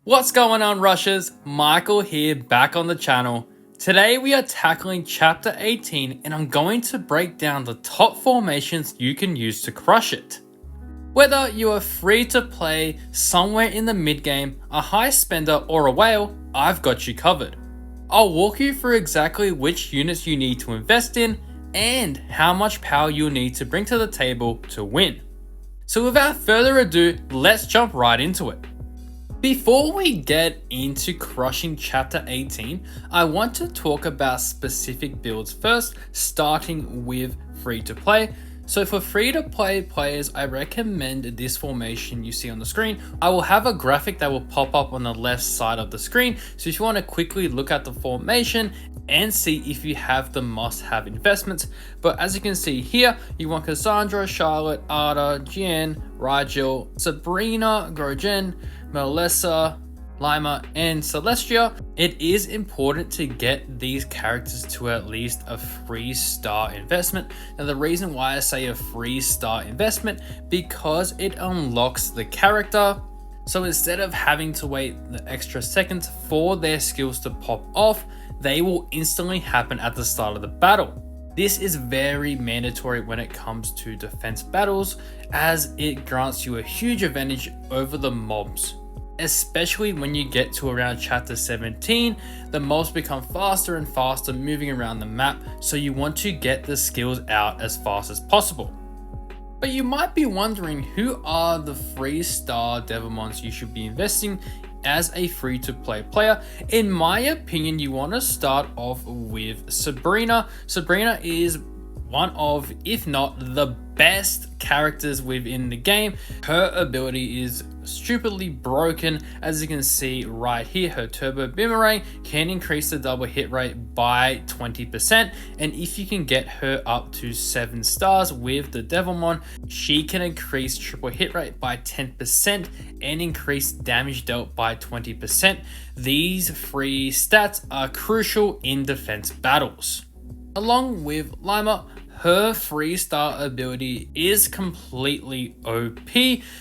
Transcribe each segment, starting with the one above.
What's going on, Rushers? Michael here, back on the channel. Today we are tackling chapter 18 and I'm going to break down the top formations you can use to crush it. Whether you are free to play somewhere in the mid game, a high spender or a whale, I've got you covered. I'll walk you through exactly which units you need to invest in and how much power you'll need to bring to the table to win. So without further ado, let's jump right into it. Before we get into crushing chapter 18, I want to talk about specific builds first, starting with free to play. So for free to play players, I recommend this formation you see on the screen. I will have a graphic that will pop up on the left side of the screen. So if you want to quickly look at the formation and see if you have the must-have investments. But as you can see here, you want Cassandra, Charlotte, Ada, Jian, Rigel, Sabrina, Grogen, Melissa, Lima, and Celestia. It is important to get these characters to at least a 3-star investment. Now the reason why I say a 3-star investment, because it unlocks the character. So instead of having to wait the extra seconds for their skills to pop off, they will instantly happen at the start of the battle. This is very mandatory when it comes to defense battles, as it grants you a huge advantage over the mobs. Especially when you get to around chapter 17, the mobs become faster and faster moving around the map, so you want to get the skills out as fast as possible. But you might be wondering, who are the 3-star Devilmons you should be investing as a free-to-play player? In my opinion, you want to start off with Sabrina. Sabrina is one of, if not the best characters within the game. Her ability is stupidly broken. As you can see right here, her turbo boomerang can increase the double hit rate by 20%, and if you can get her up to 7 stars with the Devilmon, she can increase triple hit rate by 10% and increase damage dealt by 20%. These 3 stats are crucial in defense battles. Along with Lima, her 3-star ability is completely OP.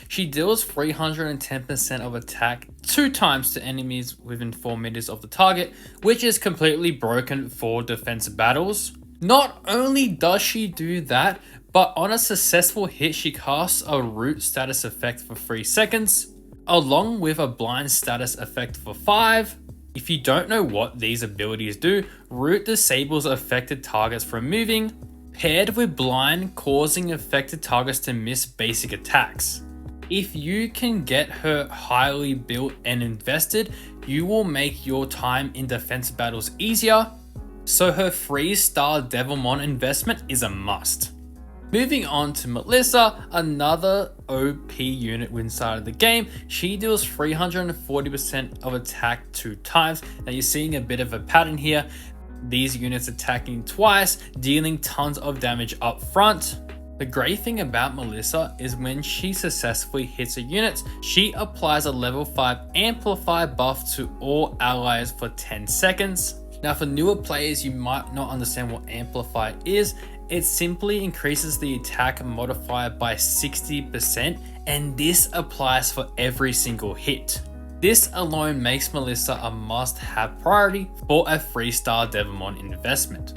She deals 310% of attack 2 times to enemies within 4 meters of the target, which is completely broken for defense battles. Not only does she do that, but on a successful hit, she casts a root status effect for 3 seconds, along with a blind status effect for 5. If you don't know what these abilities do, root disables affected targets from moving, paired with blind, causing affected targets to miss basic attacks. If you can get her highly built and invested, you will make your time in defense battles easier, so her 3-star Devilmon investment is a must. Moving on to Melissa, another OP unit inside of the game. She deals 340% of attack 2 times. Now you're seeing a bit of a pattern here. These units attacking twice, dealing tons of damage up front. The great thing about Melissa is when she successfully hits a unit, she applies a level 5 amplify buff to all allies for 10 seconds. Now for newer players, you might not understand what amplify is. It simply increases the attack modifier by 60%, and this applies for every single hit. This alone makes Melissa a must-have priority for a 3-star Devilmon investment.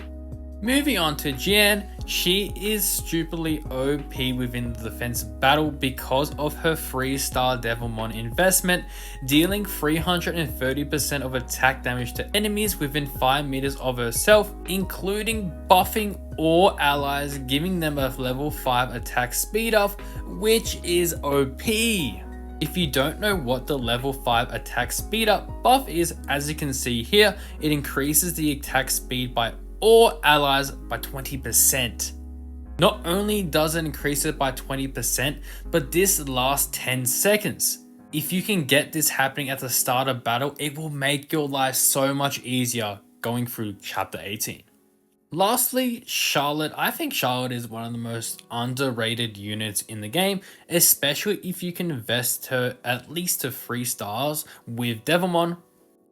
Moving on to Jian, she is stupidly OP within the defense battle because of her 3-star Devilmon investment, dealing 330% of attack damage to enemies within 5 meters of herself, including buffing all allies, giving them a level 5 attack speed up, which is OP. If you don't know what the level 5 attack speed up buff is, as you can see here, it increases the attack speed by all allies by 20%. Not only does it increase it by 20%, but this lasts 10 seconds. If you can get this happening at the start of battle, it will make your life so much easier going through chapter 18. Lastly, Charlotte. I think Charlotte is one of the most underrated units in the game, especially if you can invest her at least to 3 stars with Devilmon.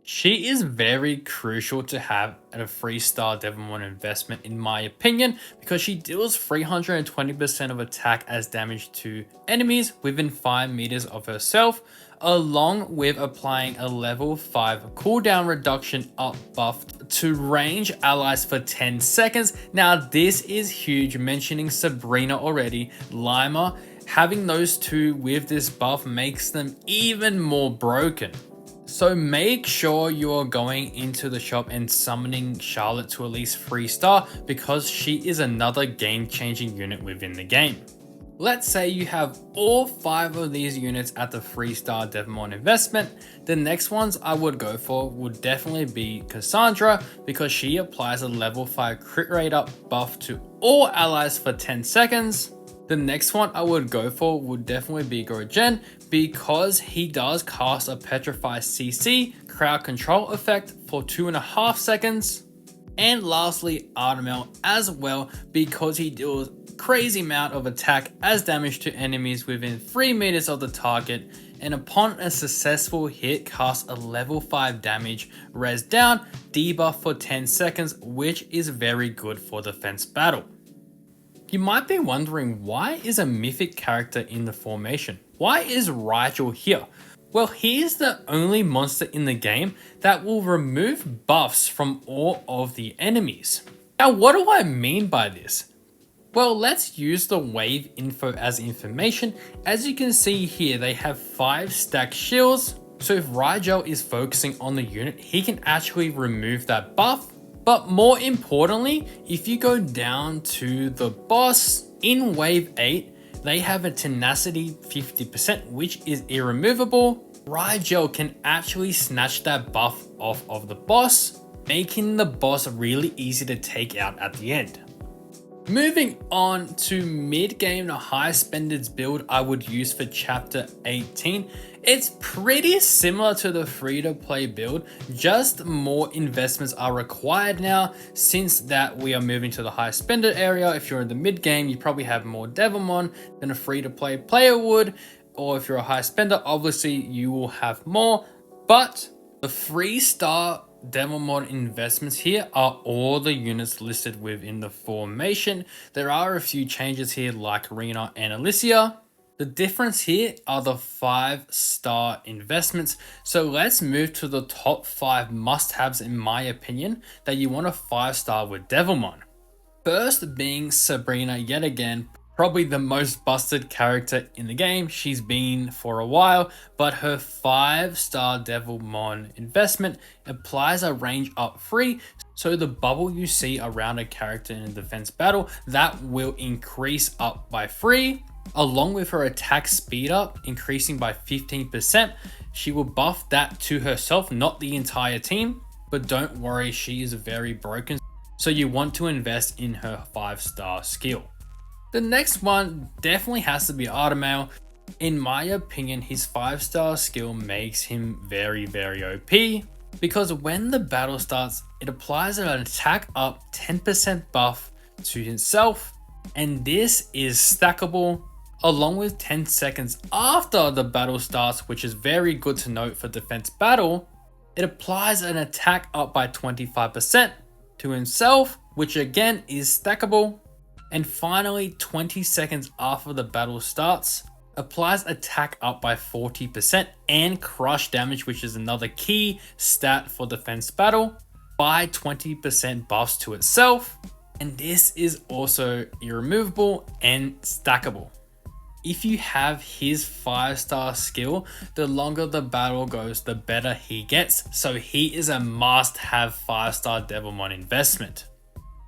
She is very crucial to have at a 3-star Devilmon investment in my opinion, because she deals 320% of attack as damage to enemies within 5 meters of herself, along with applying a level 5 cooldown reduction up buff to range allies for 10 seconds. Now this is huge, mentioning Sabrina already, Lima, having those two with this buff makes them even more broken. So make sure you are going into the shop and summoning Charlotte to at least 3-star, because she is another game-changing unit within the game. Let's say you have all 5 of these units at the 3-star Devilmon investment. The next ones I would go for would definitely be Cassandra, because she applies a level 5 crit rate up buff to all allies for 10 seconds. The next one I would go for would definitely be Gorogen, because he does cast a Petrify CC crowd control effect for 2.5 seconds. And lastly, Artemel as well, because he deals crazy amount of attack as damage to enemies within 3 meters of the target, and upon a successful hit casts a level 5 damage res down debuff for 10 seconds, which is very good for defense battle. You might be wondering, why is a mythic character in the formation? Why is Rigel here? Well, he is the only monster in the game that will remove buffs from all of the enemies. Now, what do I mean by this? Well, let's use the wave info as information. As you can see here, they have 5 stacked shields. So if Rigel is focusing on the unit, he can actually remove that buff. But more importantly, if you go down to the boss in wave 8, they have a tenacity 50%, which is irremovable. Rigel can actually snatch that buff off of the boss, making the boss really easy to take out at the end. Moving on to mid-game, the high spenders build I would use for chapter 18. It's pretty similar to the free-to-play build, just more investments are required now, since that we are moving to the high spender area. If you're in the mid-game, you probably have more Devilmon than a free-to-play player would, or if you're a high spender, obviously you will have more. But the 3-star Devilmon investments here are all the units listed within the formation. There are a few changes here like Rena and Alicia. The difference here are the 5-star investments. So let's move to the top 5 must-haves in my opinion that you want a 5-star with Devilmon. First being Sabrina yet again. Probably the most busted character in the game. She's been for a while, but her 5-star Devilmon investment applies a range up 3. So the bubble you see around a character in a defense battle, that will increase up by 3. Along with her attack speed up increasing by 15%, she will buff that to herself, not the entire team. But don't worry, she is very broken. So you want to invest in her 5-star skill. The next one definitely has to be Artemel. In my opinion, his 5-star skill makes him very, very OP, because when the battle starts, it applies an attack up 10% buff to himself, and this is stackable along with 10 seconds after the battle starts, which is very good to note for defense battle. It applies an attack up by 25% to himself, which again is stackable. And finally, 20 seconds after the battle starts, applies attack up by 40% and crush damage, which is another key stat for defense battle, by 20% buffs to itself. And this is also irremovable and stackable. If you have his 5-star skill, the longer the battle goes, the better he gets. So he is a must-have 5-star Devilmon investment.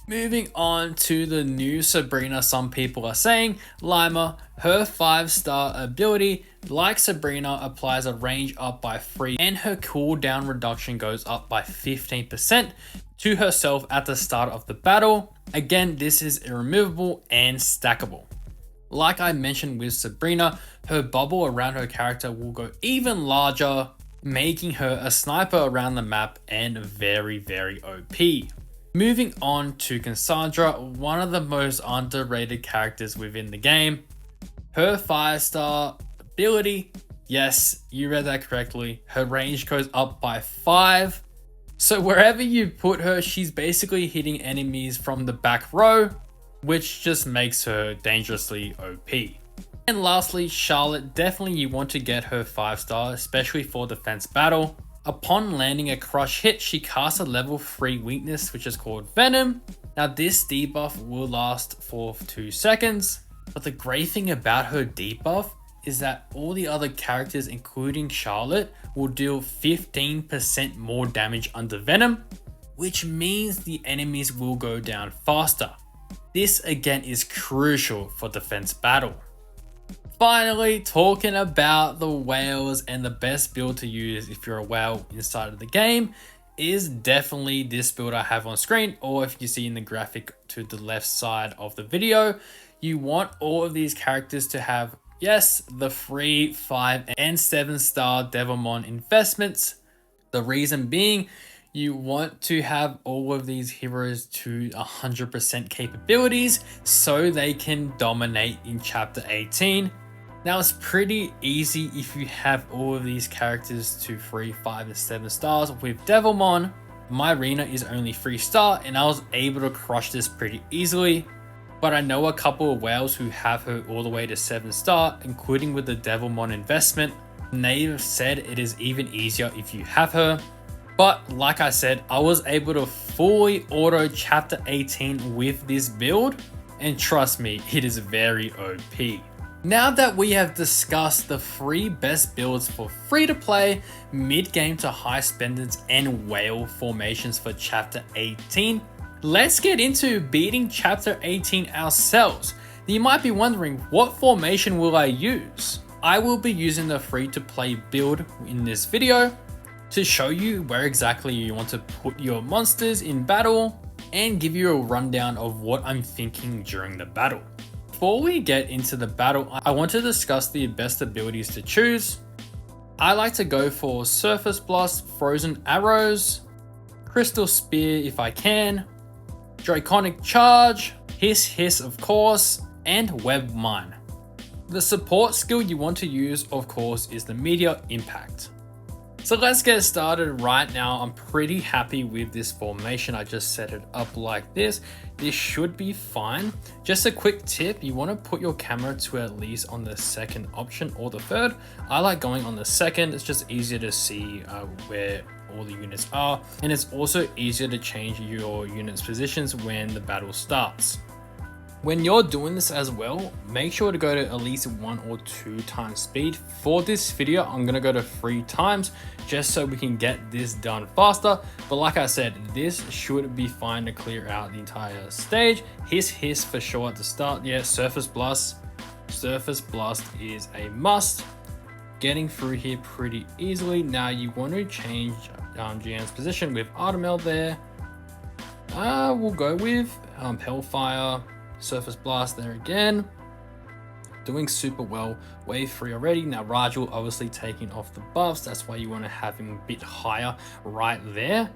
Moving on to the new Sabrina, some people are saying, Lima, her 5-star ability, like Sabrina, applies a range up by 3 and her cooldown reduction goes up by 15% to herself at the start of the battle. Again, this is irremovable and stackable. Like I mentioned with Sabrina, her bubble around her character will go even larger, making her a sniper around the map and very, very OP. Moving on to Cassandra, one of the most underrated characters within the game. Her 5-star ability Yes, you read that correctly. Her range goes up by 5. So wherever you put her, she's basically hitting enemies from the back row, which just makes her dangerously OP. And lastly, Charlotte, definitely you want to get her 5-star, especially for defense battle. Upon landing a crush hit, she casts a level 3 weakness, which is called Venom. Now this debuff will last for 2 seconds, but the great thing about her debuff is that all the other characters, including Charlotte, will deal 15% more damage under Venom, which means the enemies will go down faster. This again is crucial for defense battle. Finally, talking about the whales, and the best build to use if you're a whale inside of the game is definitely this build I have on screen, or if you see in the graphic to the left side of the video. You want all of these characters to have, yes, the 3, 5, and 7-star Devilmon investments. The reason being, you want to have all of these heroes to 100% capabilities so they can dominate in chapter 18. Now it's pretty easy if you have all of these characters to 3, 5, and 7 stars. With Devilmon, my arena is only 3-star and I was able to crush this pretty easily. But I know a couple of whales who have her all the way to 7-star, including with the Devilmon investment. And they have said it is even easier if you have her. But like I said, I was able to fully auto chapter 18 with this build. And trust me, it is very OP. Now that we have discussed the 3 best builds for free to play, mid game to high spenders, and whale formations for chapter 18, let's get into beating chapter 18 ourselves. You might be wondering, what formation will I use? I will be using the free to play build in this video to show you where exactly you want to put your monsters in battle and give you a rundown of what I'm thinking during the battle. Before we get into the battle, I want to discuss the best abilities to choose. I like to go for Surface Blast, Frozen Arrows, Crystal Spear if I can, Draconic Charge, Hiss Hiss of course, and Web Mine. The support skill you want to use, of course, is the Meteor Impact. So let's get started right now. I'm pretty happy with this formation. I just set it up like this. This should be fine. Just a quick tip, you want to put your camera to at least on the second option or the third. I like going on the second. It's just easier to see where all the units are. And it's also easier to change your units' positions when the battle starts. When you're doing this as well, make sure to go to at least 1 or 2 times speed. For this video, I'm going to go to 3 times just so we can get this done faster. But like I said, this should be fine to clear out the entire stage. Hiss Hiss for sure at the start. Yeah, Surface Blast. Surface Blast is a must. Getting through here pretty easily. Now you want to change GM's position with Artemel there. We'll go with Hellfire. Surface Blast there again. Doing super well. Wave 3 already. Now Rajul obviously taking off the buffs. That's why you want to have him a bit higher right there.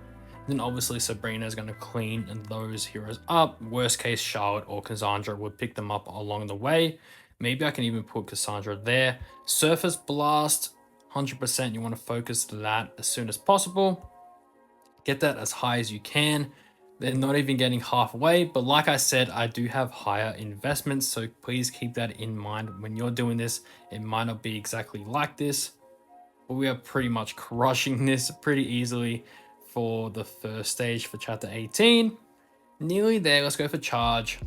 Then obviously Sabrina is going to clean those heroes up. Worst case, Charlotte or Cassandra would pick them up along the way. Maybe I can even put Cassandra there. Surface Blast, 100%. You want to focus that as soon as possible. Get that as high as you can. They're not even getting halfway, but like I said, I do have higher investments, so please keep that in mind when you're doing this. It might not be exactly like this, but we are pretty much crushing this pretty easily for the first stage for chapter 18. Nearly there. Let's go for charge.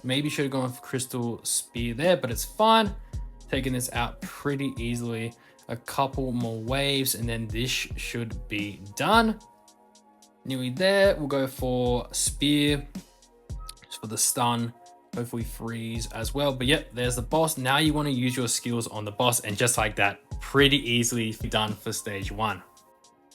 Maybe should have gone for Crystal Spear there, but it's fine. Taking this out pretty easily. A couple more waves, and then this should be done. Nearly there. We'll go for Spear just for the stun. Hopefully freeze as well. But yep, there's the boss. Now you want to use your skills on the boss, and just like that, pretty easily done for stage 1.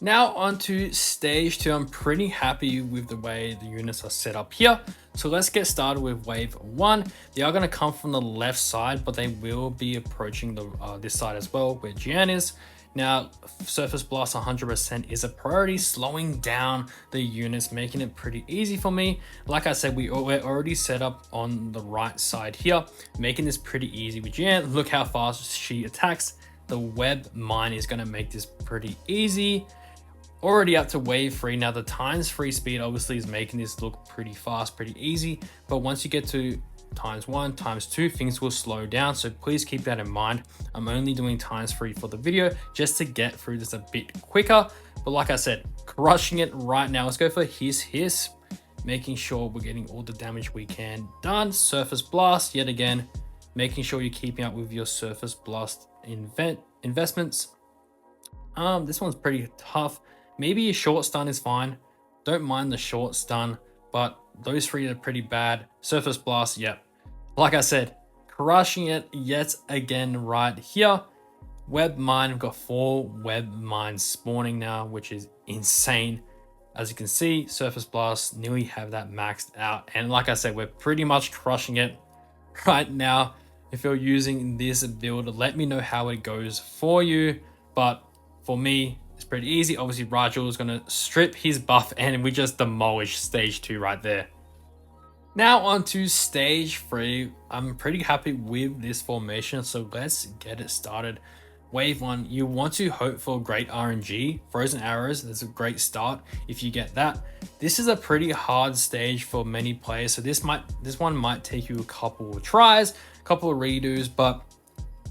Now on to stage 2. I'm pretty happy with the way the units are set up here. So let's get started with wave 1. They are going to come from the left side, but they will be approaching this side as well, where Jian is. Now, Surface Blast 100% is a priority, slowing down the units, making it pretty easy for me. Like I said, we're already set up on the right side here, making this pretty easy with Jian. Look how fast she attacks. the web mine is going to make this pretty easy. Already up to wave 3. Now the times 3 speed obviously is making this look pretty fast, pretty easy. But once you get to times 1, times 2, things will slow down. So please keep that in mind. I'm only doing times 3 for the video just to get through this a bit quicker. But like I said, crushing it right now. Let's go for hiss, making sure we're getting all the damage we can done. Surface blast yet again, making sure you're keeping up with your surface blast investments. This one's pretty tough. Maybe a short stun is fine. Don't mind the short stun, but those 3 are pretty bad. Surface blast, yep. Like I said, crushing it yet again right here. Web mine, we've got 4 web mines spawning now, which is insane. As you can see, surface blast nearly have that maxed out. And like I said, we're pretty much crushing it right now. If you're using this build, let me know how it goes for you. But for me, it's pretty easy. Obviously, Rajul is going to strip his buff and we just demolish stage 2 right there. Now on to stage 3. I'm pretty happy with this formation, so let's get it started. Wave 1, you want to hope for great RNG. Frozen arrows, that's a great start if you get that. This is a pretty hard stage for many players, so this one might take you a couple of tries, a couple of redos, but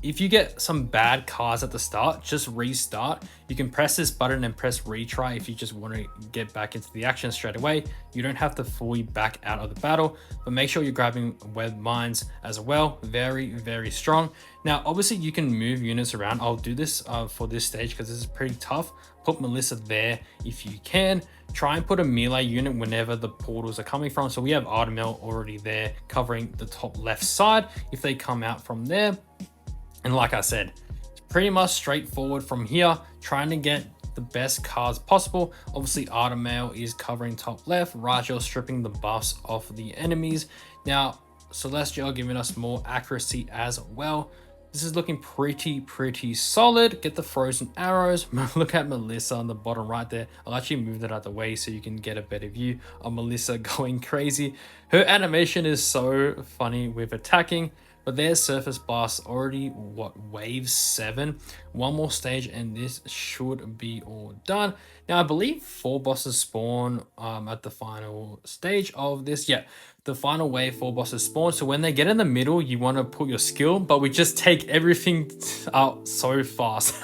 if you get some bad cards at the start, just restart. You can press this button and press retry if you just want to get back into the action straight away. You don't have to fully back out of the battle, but make sure you're grabbing web mines as well. Very, very strong. Now, obviously you can move units around. I'll do this for this stage because this is pretty tough. Put Melissa there if you can. Try and put a melee unit whenever the portals are coming from. So we have Artemil already there covering the top left side if they come out from there. And like I said, it's pretty much straightforward from here, trying to get the best cards possible. Obviously, Artemil is covering top left, Rajul stripping the buffs off the enemies. Now, Celestial giving us more accuracy as well. This is looking pretty solid. Get the frozen arrows. Look at Melissa on the bottom right there. I'll actually move that out of the way so you can get a better view of Melissa going crazy. Her animation is so funny with attacking. But there's surface blast already, what, wave 7. One more stage and this should be all done. Now I believe 4 bosses spawn at the final stage of this. Yeah, the final wave, 4 bosses spawn. So when they get in the middle, you want to put your skill, but we just take everything out so fast.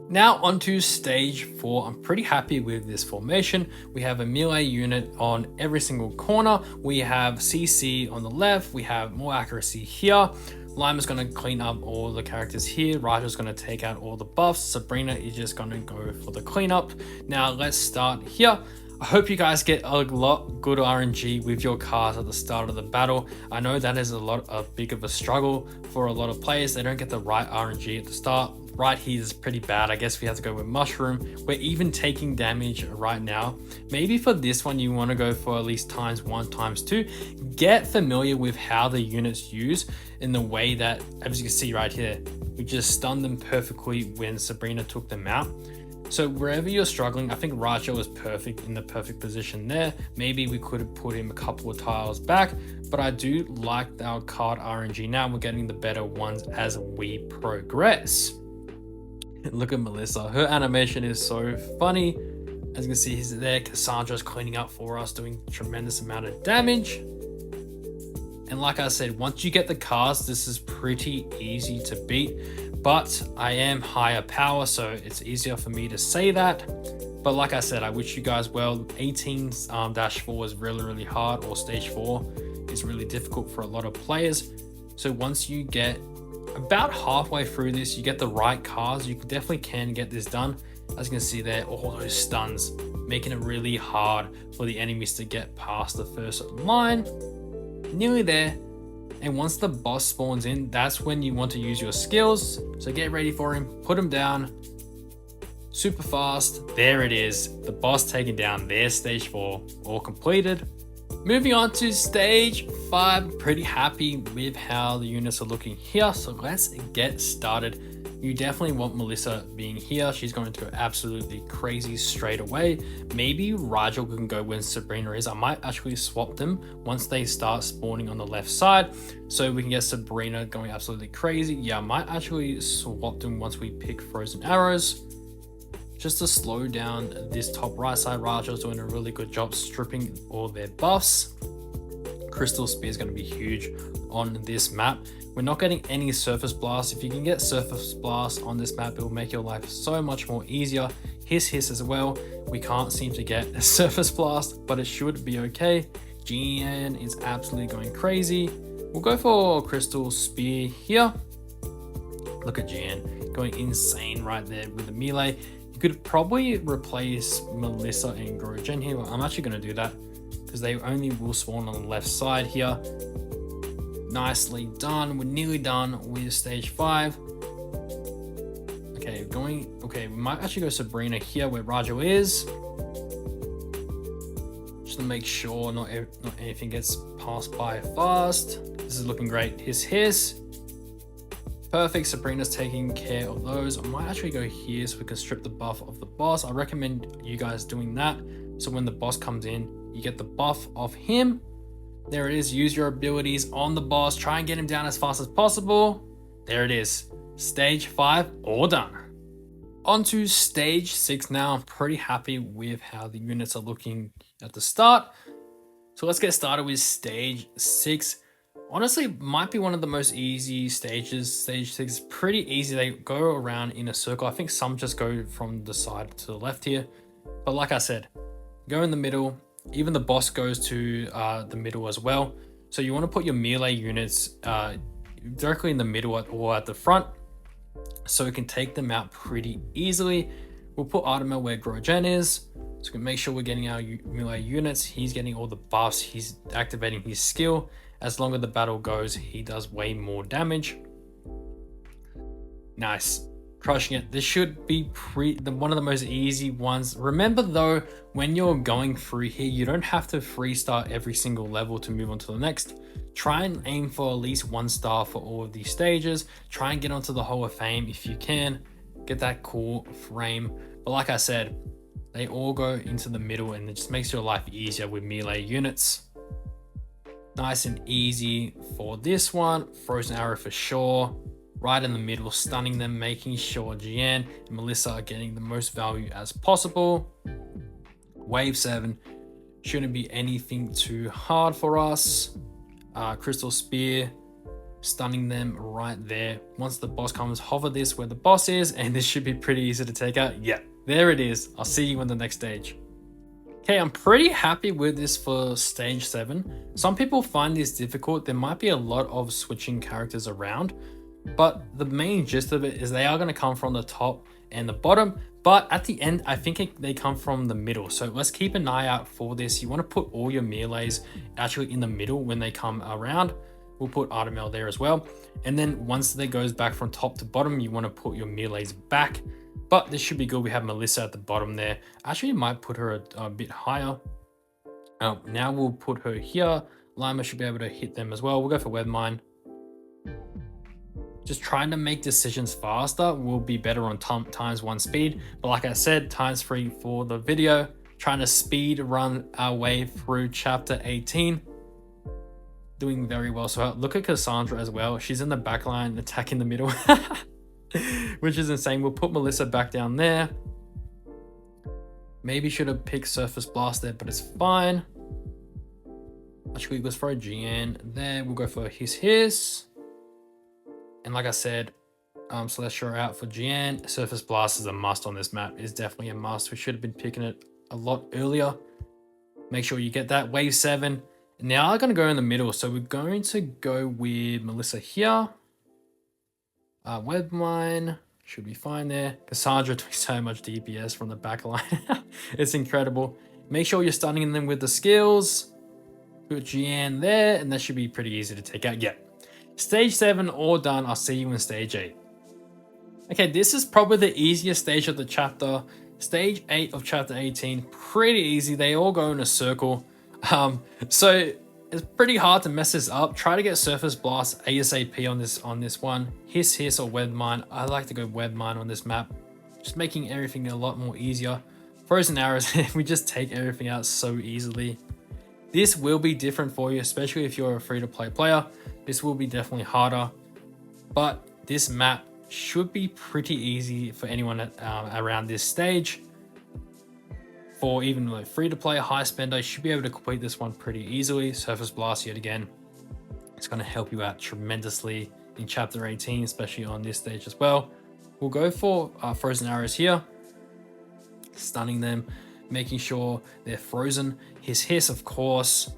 Now onto stage 4. I'm pretty happy with this formation. We have a melee unit on every single corner. We have CC on the left. We have more accuracy here. Lima's going to clean up all the characters here. Raja's going to take out all the buffs. Sabrina is just going to go for the cleanup. Now let's start here. I hope you guys get a lot good RNG with your cards at the start of the battle. I know that is a big of a struggle for a lot of players. They don't get the right RNG at the start. Right here is pretty bad. I guess we have to go with Mushroom. We're even taking damage right now. Maybe for this one, you want to go for at least times 1, times 2. Get familiar with how the units use in the way that, as you can see right here, we just stunned them perfectly when Sabrina took them out. So wherever you're struggling, I think Raja was perfect in the perfect position there. Maybe we could have put him a couple of tiles back, but I do like our card RNG now. We're getting the better ones as we progress. Look at Melissa. Her animation is so funny. As you can see, he's there. Cassandra's cleaning up for us, doing a tremendous amount of damage. And like I said, once you get the cards, this is pretty easy to beat. But I am higher power, so it's easier for me to say that. But like I said, I wish you guys well. 18-4 is really hard, or stage 4 is really difficult for a lot of players. So once you get about halfway through this, you get the right cards, you definitely can get this done. As you can see there, all those stuns, making it really hard for the enemies to get past the first line. Nearly there. And once the boss spawns in, that's when you want to use your skills. So get ready for him, put him down super fast. There it is, the boss taken down. There's stage 4 all completed. Moving on to stage 5, pretty happy with how the units are looking here. So let's get started. You definitely want Melissa being here. She's going to go absolutely crazy straight away. Maybe Rigel can go when Sabrina is. I might actually swap them once they start spawning on the left side, so we can get Sabrina going absolutely crazy. Yeah, I might actually swap them once we pick Frozen Arrows, just to slow down this top right side. Rigel's doing a really good job stripping all their buffs. Crystal Spear is going to be huge on this map. We're not getting any Surface Blast. If you can get Surface Blast on this map, it will make your life so much more easier. Hiss as well. We can't seem to get a Surface Blast, but it should be okay. Jian is absolutely going crazy. We'll go for Crystal Spear here. Look at Jian going insane right there with the melee. You could probably replace Melissa and Grojen here. I'm actually going to do that because they only will spawn on the left side here. Nicely done. We're nearly done with stage 5. Okay, we might actually go Sabrina here where Rigel is, just to make sure not anything gets passed by fast. This is looking great. Hiss. Perfect. Sabrina's taking care of those. I might actually go here so we can strip the buff of the boss. I recommend you guys doing that, so when the boss comes in, you get the buff of him. There it is. Use your abilities on the boss. Try and get him down as fast as possible. There it is. Stage 5 all done. On to stage 6 now. I'm pretty happy with how the units are looking at the start. So let's get started with stage 6. Honestly, might be one of the most easy stages. Stage 6 is pretty easy. They go around in a circle. I think some just go from the side to the left here. But like I said, go in the middle. Even the boss goes to the middle as well. So you want to put your melee units directly in the middle or at the front, so we can take them out pretty easily. We'll put Artemel where Grojen is, so we can make sure we're getting our melee units. He's getting all the buffs. He's activating his skill. As longer the battle goes, he does way more damage. Nice. Crushing it. This should be one of the most easy ones. Remember though, when you're going through here, you don't have to free start every single level to move on to the next. Try and aim for at least 1 star for all of these stages. Try and get onto the Hall of Fame if you can. Get that cool frame. But like I said, they all go into the middle and it just makes your life easier with melee units. Nice and easy for this one. Frozen Arrow for sure. Right in the middle, stunning them, making sure Jian and Melissa are getting the most value as possible. Wave 7 shouldn't be anything too hard for us. Crystal Spear, stunning them right there. Once the boss comes, hover this where the boss is, and this should be pretty easy to take out. Yeah, there it is. I'll see you on the next stage. Okay, I'm pretty happy with this for stage 7. Some people find this difficult. There might be a lot of switching characters around, but the main gist of it is they are going to come from the top and the bottom, but at the end I think they come from the middle. So let's keep an eye out for this. You want to put all your melees actually in the middle when they come around. We'll put Artemel there as well, and then once they goes back from top to bottom, you want to put your melees back. But this should be good. We have Melissa at the bottom there. Actually might put her a bit higher. Now we'll put her here. Lima should be able to hit them as well. We'll go for Webmine. Just trying to make decisions faster will be better on ×1 speed. But like I said, ×3 for the video. Trying to speed run our way through chapter 18. Doing very well. So look at Cassandra as well. She's in the back line, attacking the middle. Which is insane. We'll put Melissa back down there. Maybe should have picked Surface Blast there, but it's fine. Actually, let's throw Jian there. We'll go for Hiss. And like I said, Celestia out for Jian. Surface Blast is a must on this map. It's definitely a must. We should have been picking it a lot earlier. Make sure you get that. Wave 7. Now I'm going to go in the middle. So we're going to go with Melissa here. Webmine should be fine there. Cassandra doing so much DPS from the back line. It's incredible. Make sure you're stunning them with the skills. Put Jian there, and that should be pretty easy to take out. Yeah. Stage 7 all done. I'll see you in stage 8. Okay, this is probably the easiest stage of the chapter. Stage 8 of chapter 18. Pretty easy. They all go in a circle. So It's pretty hard to mess this up. Try to get Surface Blast ASAP on this one. Hiss or Web Mine. I like to go Web Mine on this map. Just making everything a lot more easier. Frozen Arrows, we just take everything out so easily. This will be different for you, especially if you're a free-to-play player. This will be definitely harder. But this map should be pretty easy for anyone around this stage. For even like free-to-play high spender, you should be able to complete this one pretty easily. Surface Blast yet again. It's going to help you out tremendously in Chapter 18, especially on this stage as well. We'll go for Frozen Arrows here. Stunning them, making sure they're frozen. Hiss, of course.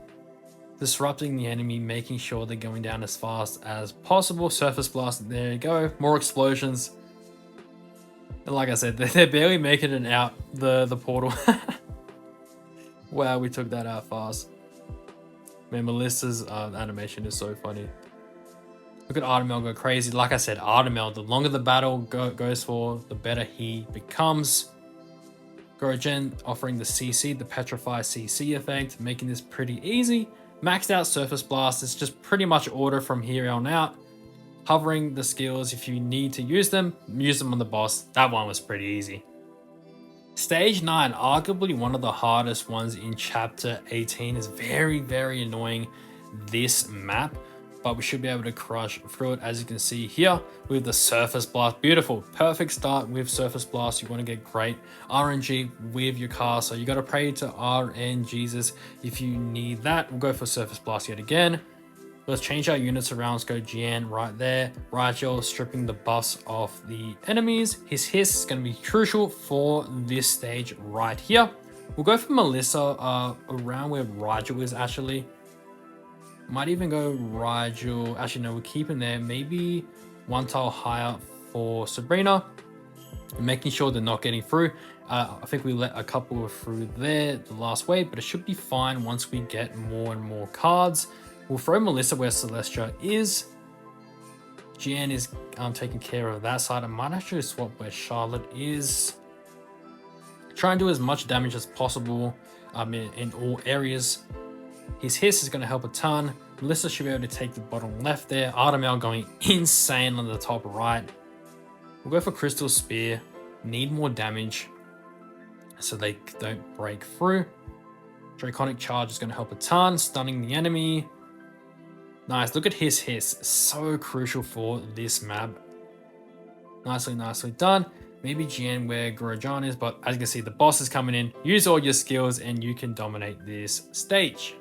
Disrupting the enemy, making sure they're going down as fast as possible. Surface Blast, there you go. More explosions. And like I said, they're barely making it out the portal. Wow, we took that out fast. Man, Melissa's animation is so funny. Look at Artemel go crazy. Like I said, Artemel, the longer the battle goes for, the better he becomes. Gorogen offering the CC, the Petrify CC effect, making this pretty easy. Maxed out Surface Blast is just pretty much order from here on out. Hovering the skills, if you need to use them on the boss. That one was pretty easy. Stage 9, arguably one of the hardest ones in Chapter 18, is very, very annoying, this map. But we should be able to crush through it, as you can see here with the Surface Blast. Beautiful, perfect start with Surface Blast. You want to get great RNG with your car, so you got to pray to RNGesus if you need that. We'll go for Surface Blast yet again. Let's change our units around. Let's go Gian right there. Rigel stripping the buffs off the enemies. Hiss is going to be crucial for this stage right here. We'll go for Melissa around where Rigel is actually. Might even go Rigel. Actually, no, we're keeping there. Maybe one tile higher for Sabrina. Making sure they're not getting through. I think we let a couple through there the last wave, but it should be fine once we get more and more cards. We'll throw Melissa where Celestia is. Gian is taking care of that side. I might actually swap where Charlotte is. Try and do as much damage as possible in all areas. His hiss is going to help a ton. Melissa should be able to take the bottom left there. Artemel going insane on the top right. We'll go for Crystal Spear. Need more damage so they don't break through. Draconic Charge is going to help a ton. Stunning the enemy. Nice. Look at his hiss. So crucial for this map. Nicely done. Maybe Gian where Gorojan is, but as you can see, the boss is coming in. Use all your skills and you can dominate this stage.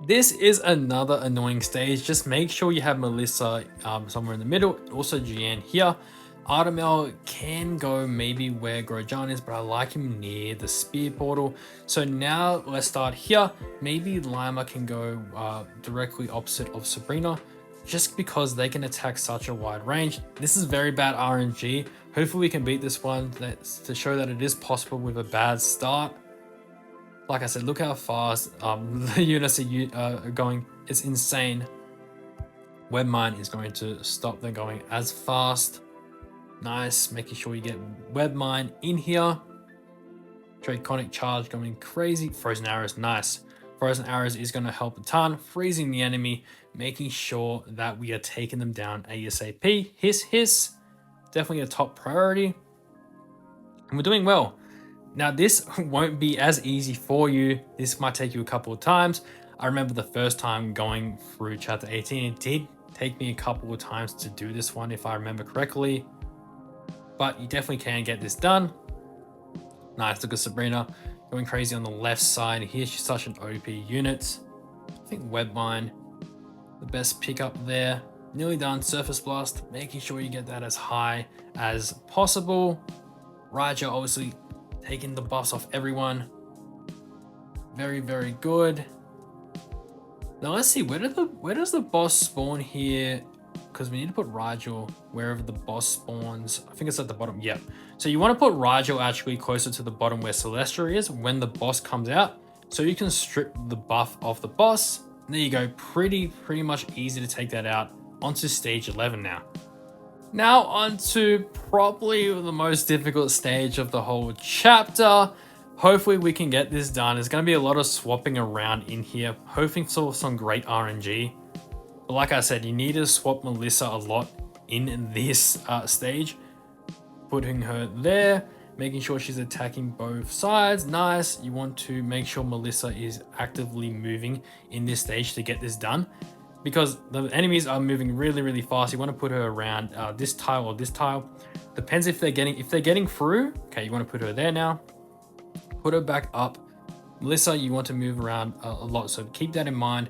This is another annoying stage. Just make sure you have Melissa somewhere in the middle. Also Gian here. Artemel can go maybe where Gorojan is, but I like him near the spear portal. So now let's start here. Maybe Lima can go directly opposite of Sabrina, just because they can attack such a wide range. This is very bad RNG. Hopefully we can beat this one to show that it is possible with a bad start. Like I said, look how fast the units are going. It's insane. Webmine is going to stop them going as fast. Nice, making sure you get Webmine in here. Draconic Charge going crazy. Frozen Arrows, nice. Frozen Arrows is going to help a ton. Freezing the enemy, making sure that we are taking them down ASAP. Hiss. Definitely a top priority. And we're doing well. Now, this won't be as easy for you. This might take you a couple of times. I remember the first time going through Chapter 18, it did take me a couple of times to do this one, if I remember correctly. But you definitely can get this done. Nice, look at Sabrina going crazy on the left side. Here, she's such an OP unit. I think Webmine, the best pickup there. Nearly done. Surface Blast, making sure you get that as high as possible. Raja, obviously, taking the buffs off everyone. Very, very good. Now let's see, where does the boss spawn here? Because we need to put Rigel wherever the boss spawns. I think it's at the bottom. Yep. So you want to put Rigel actually closer to the bottom where Celestia is when the boss comes out, so you can strip the buff off the boss. And there you go. Pretty much easy to take that out. Onto stage 11 now. Now onto probably the most difficult stage of the whole chapter. Hopefully we can get this done. There's going to be a lot of swapping around in here, hoping for some great RNG. But like I said, you need to swap Melissa a lot in this stage. Putting her there, making sure she's attacking both sides. Nice. You want to make sure Melissa is actively moving in this stage to get this done, because the enemies are moving really fast. You want to put her around this tile or this tile. Depends if they're getting through. Okay, you want to put her there now. Put her back up. Melissa, you want to move around a lot, so keep that in mind.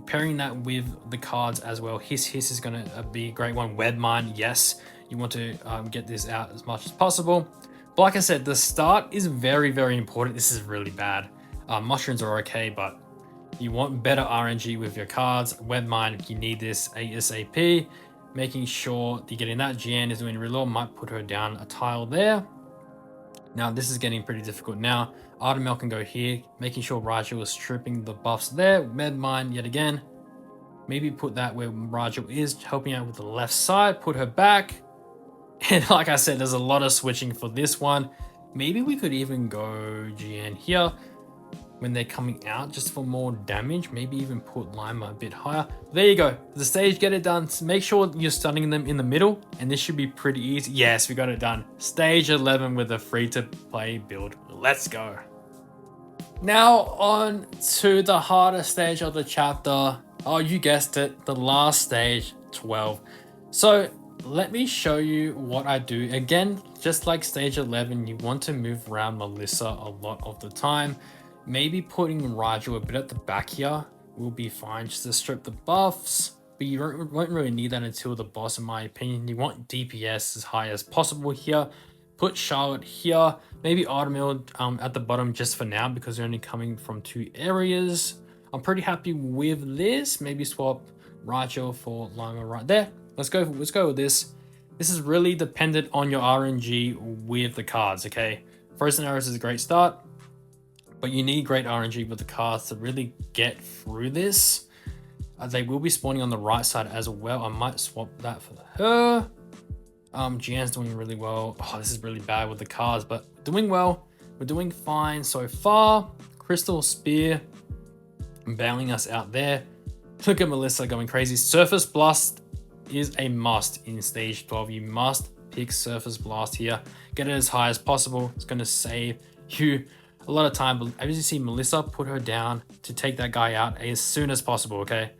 Pairing that with the cards as well. Hiss is going to be a great one. Web Mine, yes. You want to get this out as much as possible. But like I said, the start is very important. This is really bad. Mushrooms are okay, but you want better RNG with your cards. Web Mine, you need this ASAP. Making sure you're getting that. GN is doing really well. Might put her down a tile there. Now this is getting pretty difficult now. Artemel can go here, making sure Raju is stripping the buffs there. Medmine yet again. Maybe put that where Raju is, helping out with the left side. Put her back. And like I said, there's a lot of switching for this one. Maybe we could even go GN here when they're coming out, just for more damage. Maybe even put Lima a bit higher. There you go. The stage, get it done. Make sure you're stunning them in the middle, and this should be pretty easy. Yes, we got it done. Stage 11 with a free-to-play build. Let's go. Now on to the hardest stage of the chapter. Oh, you guessed it, the last stage, 12. So let me show you what I do. Again, just like stage 11, you want to move around Melissa a lot of the time. Maybe putting Raju a bit at the back here will be fine, just to strip the buffs. But you won't really need that until the boss, in my opinion. You want DPS as high as possible here. Put Charlotte here. Maybe Artemil at the bottom just for now, because they're only coming from 2 areas. I'm pretty happy with this. Maybe swap Raju for Lima right there. Let's go with this. This is really dependent on your RNG with the cards, okay? Frozen Arrows is a great start, but you need great RNG with the cards to really get through this. They will be spawning on the right side as well. I might swap that for her. Gian's doing really well. Oh, this is really bad with the cards, but doing well. We're doing fine so far. Crystal Spear bailing us out there. Look at Melissa going crazy. Surface Blast is a must in stage 12. You must pick Surface Blast here. Get it as high as possible. It's going to save you a lot of time. But as you see, Melissa, put her down to take that guy out as soon as possible, okay?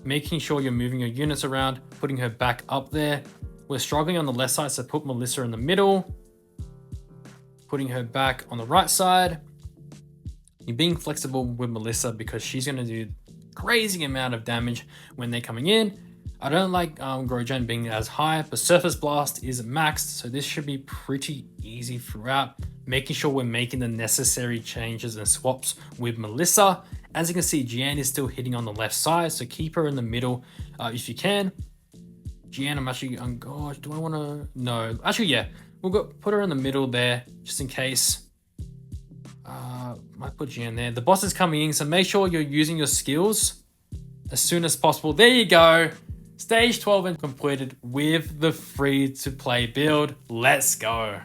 Making sure you're moving your units around, putting her back up there. We're struggling on the left side, so put Melissa in the middle. Putting her back on the right side. You're being flexible with Melissa because she's going to do crazy amount of damage when they're coming in. I don't like Grosjean being as high, but Surface Blast is maxed, so this should be pretty easy throughout. Making sure we're making the necessary changes and swaps with Melissa. As you can see, Gian is still hitting on the left side, so keep her in the middle if you can. Gian, I'm actually, gosh, do I want to? No, actually, yeah, we'll go put her in the middle there just in case. Might put Gian there. The boss is coming in, so make sure you're using your skills as soon as possible. There you go. Stage 12 and completed with the free-to-play build. Let's go.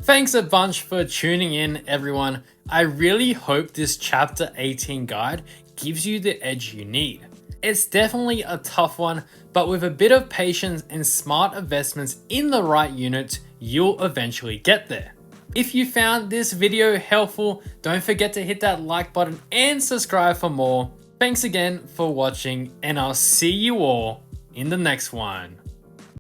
Thanks a bunch for tuning in, everyone. I really hope this chapter 18 guide gives you the edge you need. It's definitely a tough one, but with a bit of patience and smart investments in the right units, you'll eventually get there. If you found this video helpful, don't forget to hit that like button and subscribe for more. Thanks again for watching, and I'll see you all in the next one.